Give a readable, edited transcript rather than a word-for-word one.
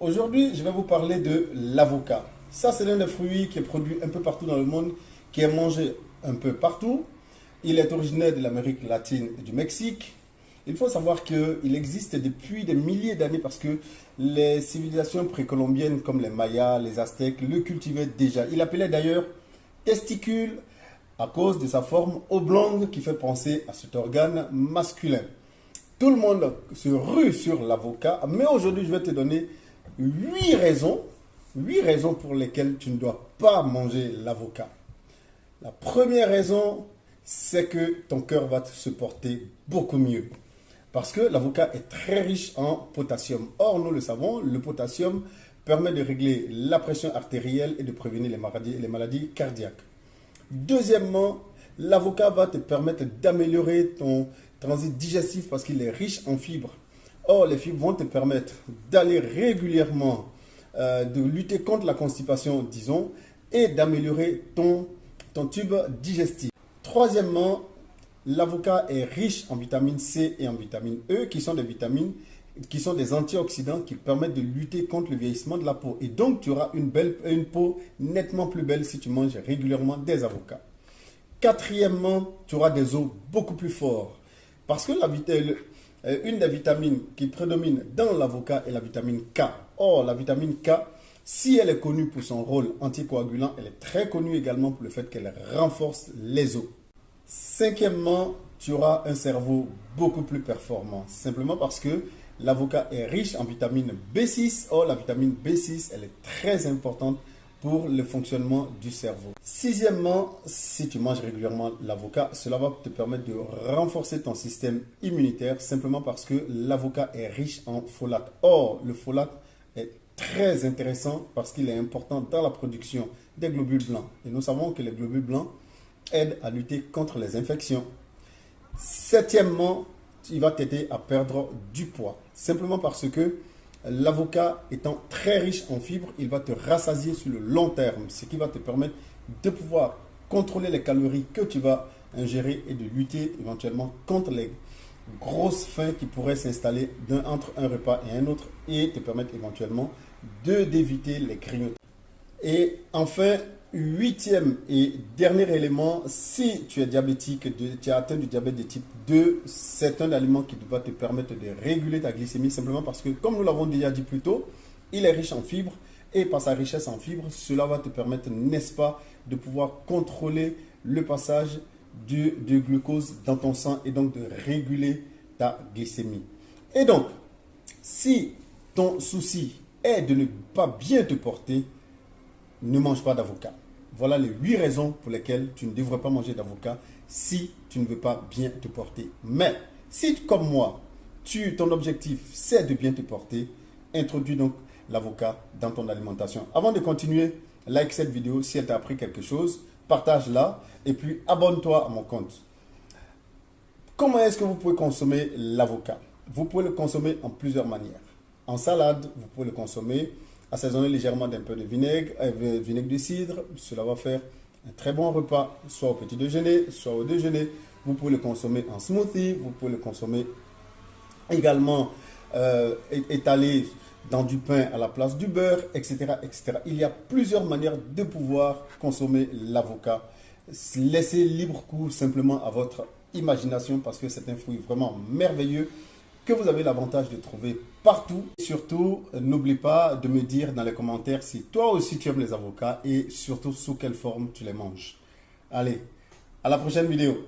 Aujourd'hui, je vais vous parler de l'avocat. Ça, c'est l'un des fruits qui est produit un peu partout dans le monde, qui est mangé un peu partout. Il est originaire de l'Amérique latine et du Mexique. Il faut savoir qu'il existe depuis des milliers d'années parce que les civilisations précolombiennes comme les Mayas, les Aztèques le cultivaient déjà. Il appelait d'ailleurs testicule à cause de sa forme oblongue qui fait penser à cet organe masculin. Tout le monde se rue sur l'avocat, mais aujourd'hui je vais te donner 8 raisons pour lesquelles tu ne dois pas manger l'avocat. La première raison, c'est que ton cœur va se porter beaucoup mieux. Parce que l'avocat est très riche en potassium. Or, nous le savons, le potassium permet de régler la pression artérielle et de prévenir les maladies cardiaques. Deuxièmement, l'avocat va te permettre d'améliorer ton transit digestif parce qu'il est riche en fibres. Or, les fibres vont te permettre d'aller régulièrement, de lutter contre la constipation, disons, et d'améliorer ton tube digestif. Troisièmement, l'avocat est riche en vitamine C et en vitamine E, qui sont des vitamines, qui sont des antioxydants qui permettent de lutter contre le vieillissement de la peau. Et donc, tu auras une peau nettement plus belle si tu manges régulièrement des avocats. Quatrièmement, tu auras des os beaucoup plus forts. Parce que une des vitamines qui prédomine dans l'avocat est la vitamine K. Or, la vitamine K, si elle est connue pour son rôle anticoagulant, elle est très connue également pour le fait qu'elle renforce les os. Cinquièmement, tu auras un cerveau beaucoup plus performant. Simplement parce que l'avocat est riche en vitamine B6. Or, la vitamine B6, elle est très importante pour le fonctionnement du cerveau. Sixièmement, si tu manges régulièrement l'avocat, cela va te permettre de renforcer ton système immunitaire simplement parce que l'avocat est riche en folate. Or, le folate est très intéressant parce qu'il est important dans la production des globules blancs. Et nous savons que les globules blancs aident à lutter contre les infections. Septièmement, il va t'aider à perdre du poids. Simplement parce que l'avocat étant très riche en fibres, il va te rassasier sur le long terme, ce qui va te permettre de pouvoir contrôler les calories que tu vas ingérer et de lutter éventuellement contre les grosses faims qui pourraient s'installer entre un repas et un autre et te permettre éventuellement d'éviter les grignotages. Et enfin, huitième et dernier élément, si tu es diabétique, tu es atteint du diabète de type 2, c'est un aliment qui va te permettre de réguler ta glycémie simplement parce que, comme nous l'avons déjà dit plus tôt, il est riche en fibres et par sa richesse en fibres, cela va te permettre, n'est-ce pas, de pouvoir contrôler le passage du glucose dans ton sang et donc de réguler ta glycémie. Et donc, si ton souci est de ne pas bien te porter, ne mange pas d'avocat. Voilà les 8 raisons pour lesquelles tu ne devrais pas manger d'avocat si tu ne veux pas bien te porter. Mais si, comme moi, ton objectif c'est de bien te porter, introduis donc l'avocat dans ton alimentation. Avant de continuer, like cette vidéo si elle t'a appris quelque chose, partage-la et puis abonne-toi à mon compte. Comment est-ce que vous pouvez consommer l'avocat? Vous pouvez le consommer en plusieurs manières. En salade, vous pouvez le consommer assaisonner légèrement d'un peu de vinaigre, vinaigre de cidre. Cela va faire un très bon repas, soit au petit déjeuner, soit au déjeuner. Vous pouvez le consommer en smoothie, vous pouvez le consommer également étalé dans du pain à la place du beurre, etc., etc. Il y a plusieurs manières de pouvoir consommer l'avocat. Laissez libre cours simplement à votre imagination parce que c'est un fruit vraiment merveilleux que vous avez l'avantage de trouver partout. Et surtout, n'oublie pas de me dire dans les commentaires si toi aussi tu aimes les avocats et surtout sous quelle forme tu les manges. Allez, à la prochaine vidéo.